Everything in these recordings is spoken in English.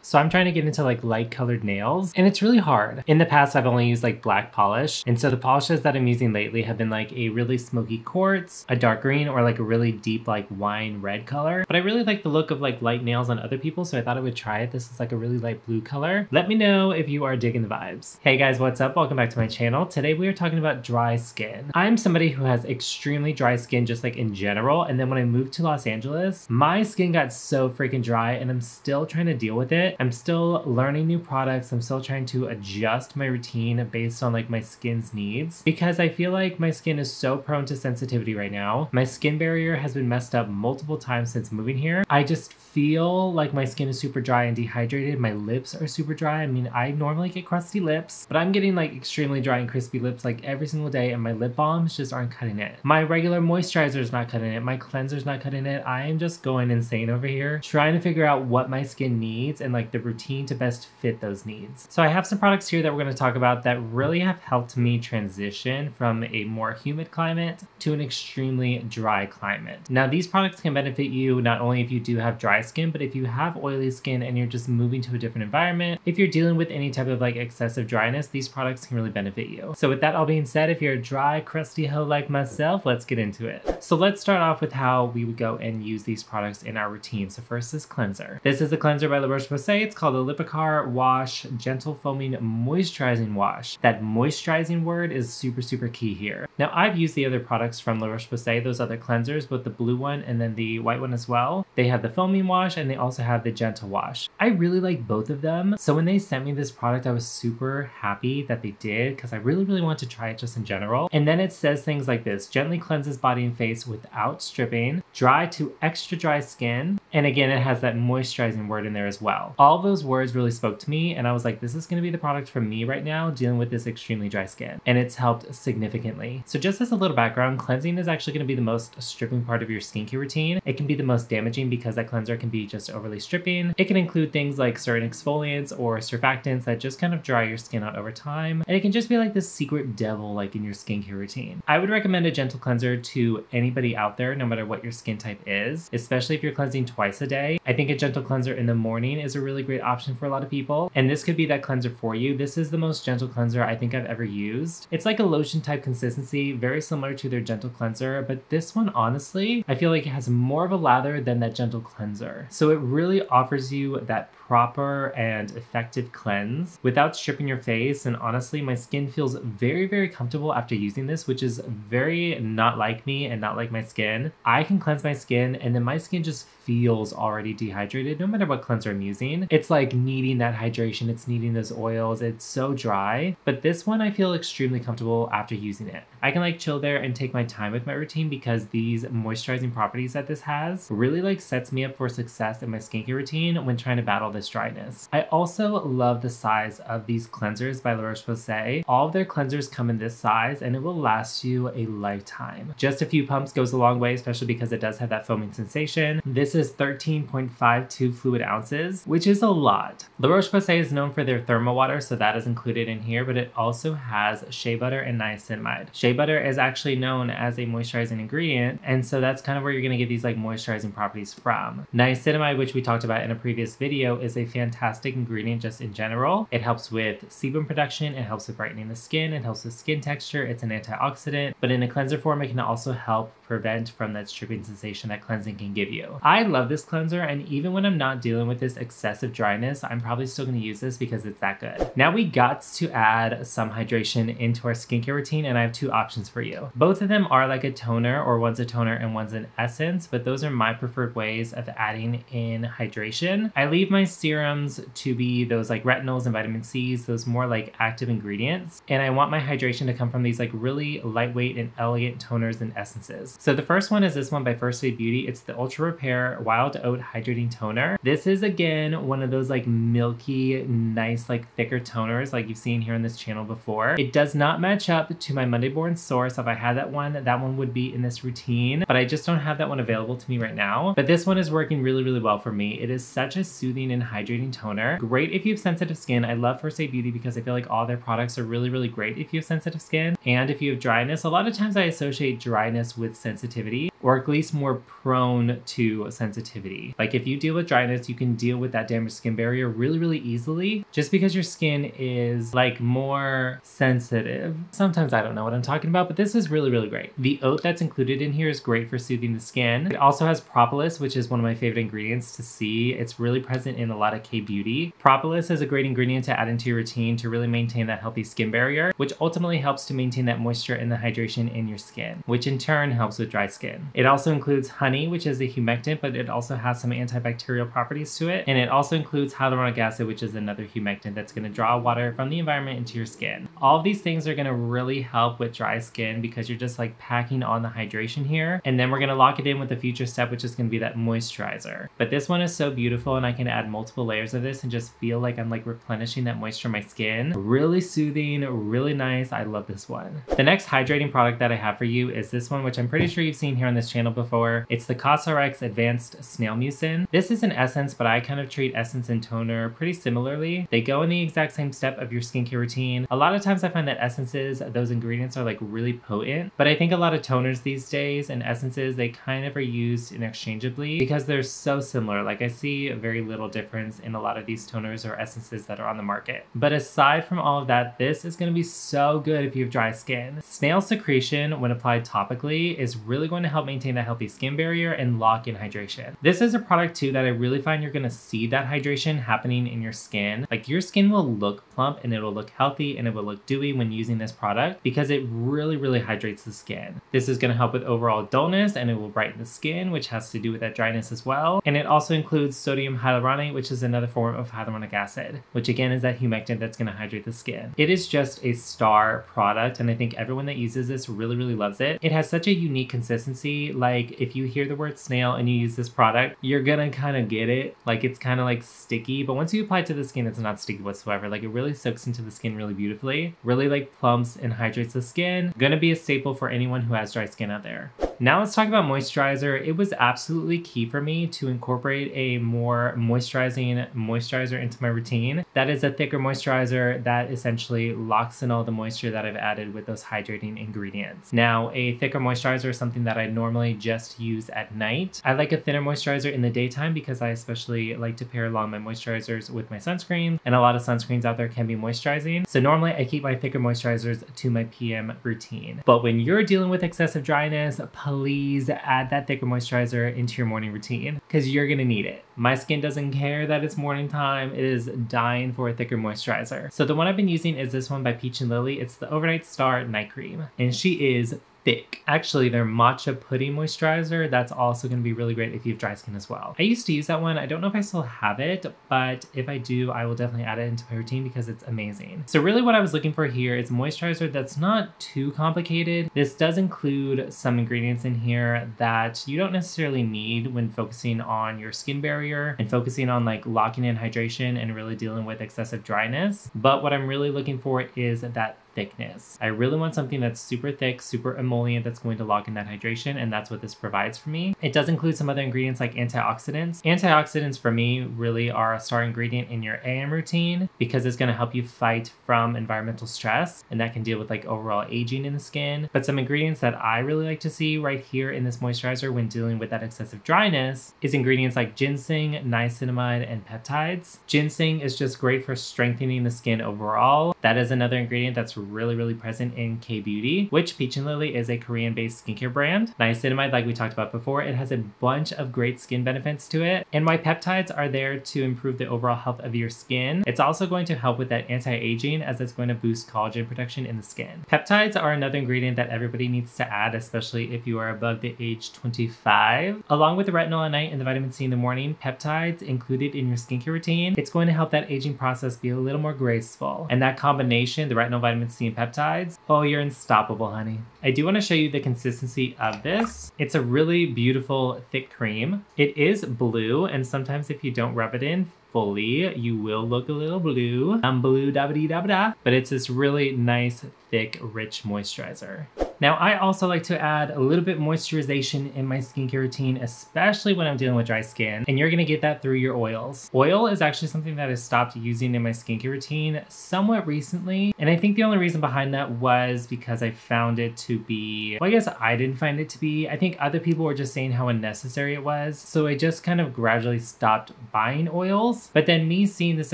So I'm trying to get into like light colored nails and it's really hard. In the past, I've only used like black polish. And so the polishes that I'm using lately have been like a really smoky quartz, a dark green, or like a really deep like wine red color. But I really like the look of like light nails on other people, so I thought I would try it. This is like a really light blue color. Let me know if you are digging the vibes. Hey guys, what's up? Welcome back to my channel. Today we are talking about dry skin. I'm somebody who has extremely dry skin just like in general. And then when I moved to Los Angeles, my skin got so freaking dry and I'm still trying to deal with it. I'm still learning new products. I'm still trying to adjust my routine based on like my skin's needs because I feel like my skin is so prone to sensitivity right now. My skin barrier has been messed up multiple times since moving here. I just feel like my skin is super dry and dehydrated. My lips are super dry. I mean, I normally get crusty lips, but I'm getting like extremely dry and crispy lips like every single day, and my lip balms just aren't cutting it. My regular moisturizer is not cutting it. My cleanser is not cutting it. I am just going insane over here trying to figure out what my skin needs and like the routine to best fit those needs. So I have some products here that we're going to talk about that really have helped me transition from a more humid climate to an extremely dry climate. Now these products can benefit you not only if you do have dry skin, but if you have oily skin and you're just moving to a different environment, if you're dealing with any type of like excessive dryness, these products can really benefit you. So with that all being said, if you're a dry, crusty hoe like myself, let's get into it. So let's start off with how we would go and use these products in our routine. So first is cleanser. This is a cleanser by La Roche-Posay. It's called the Lipikar Wash Gentle Foaming Moisturizing Wash. That moisturizing word is super key here. Now I've used the other products from La Roche-Posay, those other cleansers, both the blue one and then the white one as well. They have the foaming wash and they also have the gentle wash. I really like both of them. So when they sent me this product, I was super happy that they did because I really want to try it just in general. And then it says things like this: gently cleanses body and face without stripping, dry to extra dry skin. And again, it has that moisturizing word in there as well. All those words really spoke to me and I was like, this is going to be the product for me right now dealing with this extremely dry skin. And it's helped significantly. So just as a little background, cleansing is actually going to be the most stripping part of your skincare routine. It can be the most damaging because that cleanser can be just overly stripping. It can include things like certain exfoliants or surfactants that just kind of dry your skin out over time. And it can just be like this secret devil like in your skincare routine. I would recommend a gentle cleanser to anybody out there, no matter what your skin type is, especially if you're cleansing twice a day. I think a gentle cleanser in the morning is a really great option for a lot of people. And this could be that cleanser for you. This is the most gentle cleanser I think I've ever used. It's like a lotion type consistency, very similar to their gentle cleanser, but this one, honestly, I feel like it has more of a lather than that gentle cleanser. So it really offers you that proper and effective cleanse without stripping your face. And honestly, my skin feels very comfortable after using this, which is very not like me and not like my skin. I can cleanse my skin and then my skin just feels already dehydrated no matter what cleanser I'm using. It's like needing that hydration, it's needing those oils, it's so dry. But this one I feel extremely comfortable after using it. I can like chill there and take my time with my routine because these moisturizing properties that this has really like sets me up for success in my skincare routine when trying to battle this dryness. I also love the size of these cleansers by La Roche-Posay. All of their cleansers come in this size and it will last you a lifetime. Just a few pumps goes a long way, especially because it does have that foaming sensation. This is 13.52 fluid ounces, which is a lot. La Roche-Posay is known for their thermal water, so that is included in here, but it also has shea butter and niacinamide. Shea butter is actually known as a moisturizing ingredient, and so that's kind of where you're going to get these like moisturizing properties from. Niacinamide, which we talked about in a previous video, is a fantastic ingredient just in general. It helps with sebum production, it helps with brightening the skin, it helps with skin texture, it's an antioxidant, but in a cleanser form, it can also help prevent from that stripping sensation that cleansing can give you. I love this cleanser, and even when I'm not dealing with this excessive dryness, I'm probably still going to use this because it's that good. Now we got to add some hydration into our skincare routine, and I have two options for you. Both of them are like a toner, or one's a toner and one's an essence, but those are my preferred ways of adding in hydration. I leave my serums to be those like retinols and vitamin C's, those more like active ingredients, and I want my hydration to come from these like really lightweight and elegant toners and essences. So the first one is this one by First Aid Beauty. It's the Ultra Repair Wild Oat Hydrating Toner. This is again one of those like milky, nice, like thicker toners like you've seen here on this channel before. It does not match up to my Monday Born Source. If I had that one would be in this routine, but I just don't have that one available to me right now. But this one is working really well for me. It is such a soothing and hydrating toner. Great if you have sensitive skin. I love First Aid Beauty because I feel like all their products are really great if you have sensitive skin. And if you have dryness, a lot of times I associate dryness with sensitivity. or at least more prone to sensitivity. Like if you deal with dryness, you can deal with that damaged skin barrier really easily just because your skin is like more sensitive. Sometimes I don't know what I'm talking about, but this is really great. The oat that's included in here is great for soothing the skin. It also has propolis, which is one of my favorite ingredients to see. It's really present in a lot of K-beauty. Propolis is a great ingredient to add into your routine to really maintain that healthy skin barrier, which ultimately helps to maintain that moisture and the hydration in your skin, which in turn helps with dry skin. It also includes honey, which is a humectant, but it also has some antibacterial properties to it. And it also includes hyaluronic acid, which is another humectant that's going to draw water from the environment into your skin. All of these things are going to really help with dry skin because you're just like packing on the hydration here. And then we're going to lock it in with the future step, which is going to be that moisturizer. But this one is so beautiful and I can add multiple layers of this and just feel like I'm like replenishing that moisture in my skin. Really soothing, really nice. I love this one. The next hydrating product that I have for you is this one, which I'm pretty sure you've seen here on this channel before. It's the Cosrx Advanced Snail Mucin. This is an essence, but I kind of treat essence and toner pretty similarly. They go in the exact same step of your skincare routine. A lot of times I find that essences, those ingredients are like really potent, but I think a lot of toners these days and essences, they kind of are used interchangeably because they're so similar. Like I see very little difference in a lot of these toners or essences that are on the market. But aside from all of that, this is going to be so good if you have dry skin. Snail secretion, when applied topically, is really going to help maintain a healthy skin barrier and lock in hydration. This is a product too that I really find you're going to see that hydration happening in your skin. Like your skin will look plump and it will look healthy and it will look dewy when using this product because it really hydrates the skin. This is going to help with overall dullness and it will brighten the skin, which has to do with that dryness as well. And it also includes sodium hyaluronate, which is another form of hyaluronic acid, which again is that humectant that's going to hydrate the skin. It is just a star product and I think everyone that uses this really loves it. It has such a unique consistency. Like if you hear the word snail and you use this product, you're gonna kind of get it. Like it's kind of like sticky, but once you apply it to the skin, it's not sticky whatsoever. Like it really soaks into the skin really beautifully, really like plumps and hydrates the skin. Gonna be a staple for anyone who has dry skin out there. Now let's talk about moisturizer. It was absolutely key for me to incorporate a more moisturizing moisturizer into my routine. That is a thicker moisturizer that essentially locks in all the moisture that I've added with those hydrating ingredients. Now, a thicker moisturizer is something that I normally just use at night. I like a thinner moisturizer in the daytime because I especially like to pair along my moisturizers with my sunscreen, and a lot of sunscreens out there can be moisturizing. So normally I keep my thicker moisturizers to my PM routine. But when you're dealing with excessive dryness, please add that thicker moisturizer into your morning routine because you're gonna need it. My skin doesn't care that it's morning time. It is dying for a thicker moisturizer. So the one I've been using is this one by Peach and Lily. It's the Overnight Star Night Cream, and she is thick. Actually, their matcha pudding moisturizer, that's also going to be really great if you have dry skin as well. I used to use that one. I don't know if I still have it, but if I do, I will definitely add it into my routine because it's amazing. So really what I was looking for here is a moisturizer that's not too complicated. This does include some ingredients in here that you don't necessarily need when focusing on your skin barrier and focusing on like locking in hydration and really dealing with excessive dryness. But what I'm really looking for is that thickness. I really want something that's super thick, super emollient, that's going to lock in that hydration, and that's what this provides for me. It does include some other ingredients like antioxidants. Antioxidants for me really are a star ingredient in your AM routine because it's going to help you fight from environmental stress, and that can deal with like overall aging in the skin. But some ingredients that I really like to see right here in this moisturizer when dealing with that excessive dryness is ingredients like ginseng, niacinamide, and peptides. Ginseng is just great for strengthening the skin overall. That is another ingredient that's really present in K-beauty, which Peach and Lily is a Korean-based skincare brand. Niacinamide, like we talked about before, it has a bunch of great skin benefits to it. And why peptides are there to improve the overall health of your skin. It's also going to help with that anti-aging as it's going to boost collagen production in the skin. Peptides are another ingredient that everybody needs to add, especially if you are above the age 25. Along with the retinol at night and the vitamin C in the morning, peptides included in your skincare routine, it's going to help that aging process be a little more graceful. And that combination, the retinol, vitamin C, and peptides, oh, you're unstoppable, honey. I do want to show you the consistency of this. It's a really beautiful thick cream. It is blue, and sometimes if you don't rub it in fully, you will look a little blue. I'm blue da ba dee da ba da. But it's this really nice, thick, rich moisturizer. Now, I also like to add a little bit moisturization in my skincare routine, especially when I'm dealing with dry skin, and you're gonna get that through your oils. Oil is actually something that I stopped using in my skincare routine somewhat recently, and I think the only reason behind that was because I found it to be, well, I guess I didn't find it to be. I think other people were just saying how unnecessary it was, so I just kind of gradually stopped buying oils. But then me seeing this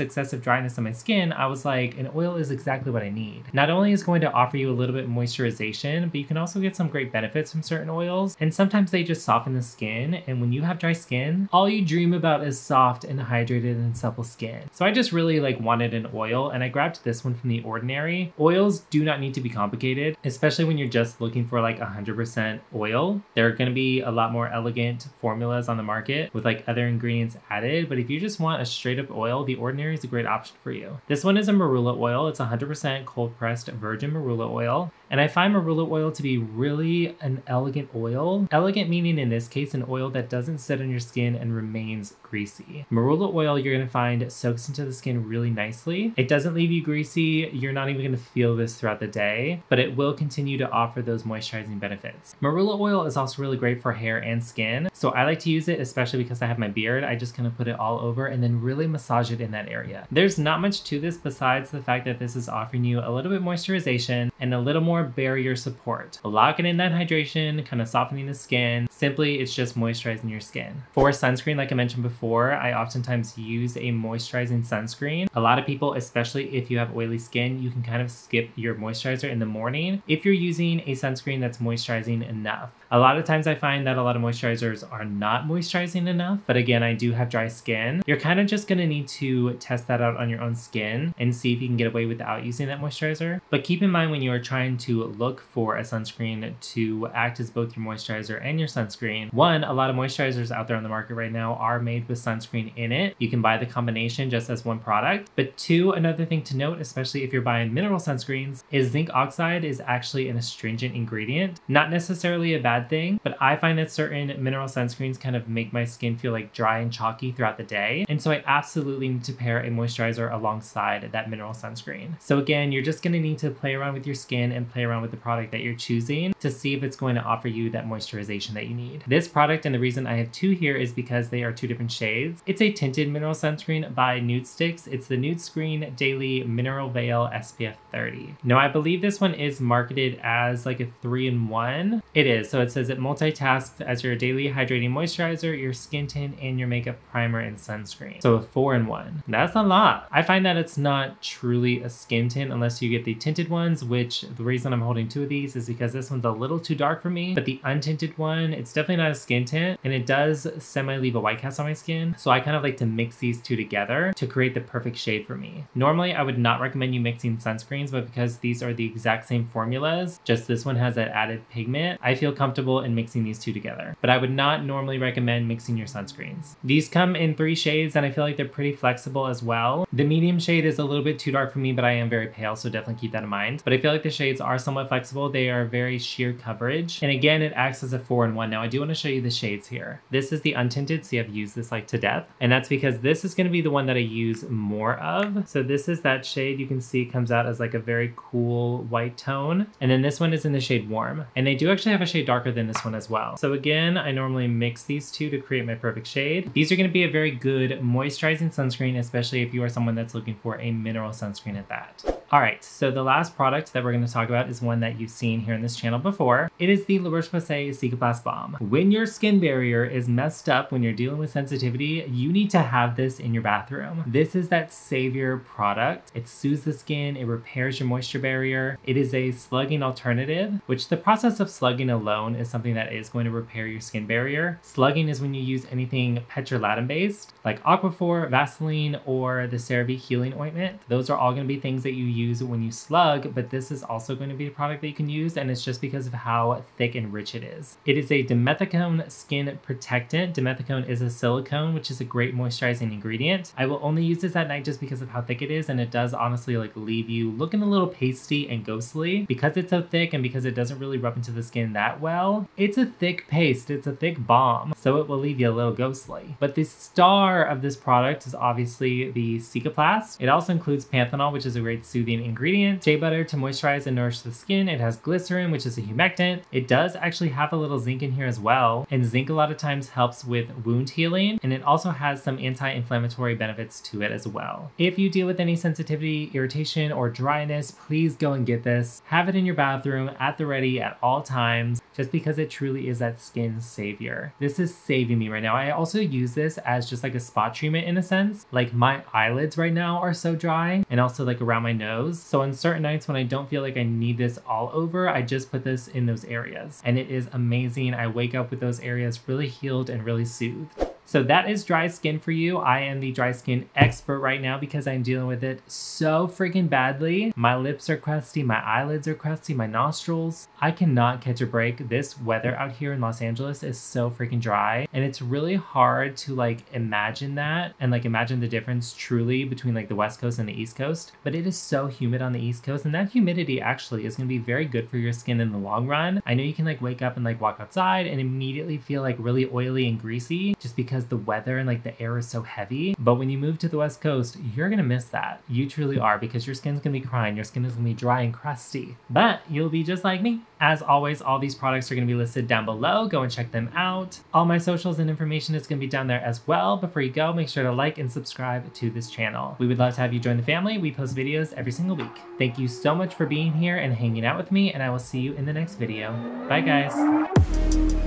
excessive dryness on my skin, I was like, an oil is exactly what I need. Not only is it going to offer you a little bit moisturization, but you can also get some great benefits from certain oils, and sometimes they just soften the skin, and when you have dry skin, all you dream about is soft and hydrated and supple skin. So I just really wanted an oil, and I grabbed this one from The Ordinary. Oils do not need to be complicated, especially when you're just looking for 100% oil. There are going to be a lot more elegant formulas on the market with other ingredients added, but if you just want a straight up oil, The Ordinary is a great option for you. This one is a marula oil. It's 100% cold pressed virgin marula oil. And I find marula oil to be really an elegant oil. Elegant meaning in this case an oil that doesn't sit on your skin and remains greasy. Marula oil you're going to find soaks into the skin really nicely. It doesn't leave you greasy. You're not even going to feel this throughout the day, but it will continue to offer those moisturizing benefits. Marula oil is also really great for hair and skin. So I like to use it, especially because I have my beard. I just kind of put it all over and then really massage it in that area. There's not much to this besides the fact that this is offering you a little bit moisturization and a little more barrier support. Locking in that hydration, kind of softening the skin. Simply, it's just moisturizing your skin. For sunscreen, like I mentioned before, I oftentimes use a moisturizing sunscreen. A lot of people, especially if you have oily skin, you can kind of skip your moisturizer in the morning if you're using a sunscreen that's moisturizing enough. A lot of times I find that a lot of moisturizers are not moisturizing enough, but again, I do have dry skin. You're kind of just gonna need to test that out on your own skin and see if you can get away without using that moisturizer. But keep in mind when you are trying to look for a sunscreen to act as both your moisturizer and your sunscreen, one, a lot of moisturizers out there on the market right now are made with sunscreen in it. You can buy the combination just as one product. But two, another thing to note, especially if you're buying mineral sunscreens, is zinc oxide is actually an astringent ingredient. Not necessarily a bad thing, but I find that certain mineral sunscreens kind of make my skin feel dry and chalky throughout the day. And so I absolutely need to pair a moisturizer alongside that mineral sunscreen. So again, you're just gonna need to play around with your skin and play around with the product that you're choosing to see if it's going to offer you that moisturization that you need. This product, and the reason I have two here is because they are two different shades. It's a tinted mineral sunscreen by Nude Sticks. It's the Nude Screen Daily Mineral Veil SPF 30. Now I believe this one is marketed as a 3-in-1. It is, so it says it multitasks as your daily hydrating moisturizer, your skin tint, and your makeup primer and sunscreen. So a 4-in-1. That's a lot. I find that it's not truly a skin tint unless you get the tinted ones, which the reason I'm holding two of these is because this one's a little too dark for me, but the untinted one, it's definitely not a skin tint, and it does semi leave a white cast on my skin. So I kind of like to mix these two together to create the perfect shade for me. Normally, I would not recommend you mixing sunscreens, but because these are the exact same formulas, just this one has that added pigment, I feel comfortable in mixing these two together. But I would not normally recommend mixing your sunscreens. These come in 3 shades, and I feel like they're pretty flexible as well. The medium shade is a little bit too dark for me, but I am very pale, so definitely keep that in mind. But I feel like the shades are somewhat flexible. They are very sheer coverage. And again, it acts as a 4-in-1. Now I do want to show you the shades here. This is the untinted. See, I've used this to death. And that's because this is going to be the one that I use more of. So this is that shade. You can see it comes out as a very cool white tone. And then this one is in the shade Warm. And they do actually have a shade darker than this one as well. So again, I normally mix these two to create my perfect shade. These are going to be a very good moisturizing sunscreen, especially if you are someone that's looking for a mineral sunscreen at that. All right, so the last product that we're going to talk about is one that you've seen here in this channel before. It is the La Roche-Posay Cicaplast Balm. When your skin barrier is messed up, when you're dealing with sensitivity, you need to have this in your bathroom. This is that savior product. It soothes the skin, it repairs your moisture barrier. It is a slugging alternative, which the process of slugging alone is something that is going to repair your skin barrier. Slugging is when you use anything petrolatum based, like Aquaphor, Vaseline, or the CeraVe Healing Ointment. Those are all going to be things that you use when you slug, but this is also going to be a product that you can use, and it's just because of how thick and rich it is. It is a Dimethicone skin protectant. Dimethicone is a silicone, which is a great moisturizing ingredient. I will only use this at night just because of how thick it is, and it does honestly leave you looking a little pasty and ghostly. Because it's so thick and because it doesn't really rub into the skin that well, it's a thick paste, it's a thick balm, so it will leave you a little ghostly. But the star of this product is obviously the Cicaplast. It also includes panthenol, which is a great soothing soothing ingredient. Shea butter to moisturize and nourish the skin. It has glycerin, which is a humectant. It does actually have a little zinc in here as well. And zinc a lot of times helps with wound healing. And it also has some anti-inflammatory benefits to it as well. If you deal with any sensitivity, irritation, or dryness, please go and get this. Have it in your bathroom at the ready at all times, just because it truly is that skin savior. This is saving me right now. I also use this as just like a spot treatment in a sense. Like my eyelids right now are so dry, and also like around my nose. So on certain nights when I don't feel like I need this all over, I just put this in those areas. And it is amazing. I wake up with those areas really healed and really soothed. So that is dry skin for you. I am the dry skin expert right now because I'm dealing with it so freaking badly. My lips are crusty, my eyelids are crusty, my nostrils. I cannot catch a break. This weather out here in Los Angeles is so freaking dry, and it's really hard to like imagine that and like imagine the difference truly between like the West Coast and the East Coast. But it is so humid on the East Coast, and that humidity actually is going to be very good for your skin in the long run. I know you can like wake up and like walk outside and immediately feel like really oily and greasy just because the weather and like the air is so heavy. But when you move to the West Coast, you're gonna miss that. You truly are, because your skin's gonna be crying, your skin is gonna be dry and crusty, but you'll be just like me. As always, all these products are gonna be listed down below. Go and check them out. All my socials and information is gonna be down there as well. Before you go, make sure to like and subscribe to this channel. We would love to have you join the family. We post videos every single week. Thank you so much for being here and hanging out with me, and I will see you in the next video. Bye guys.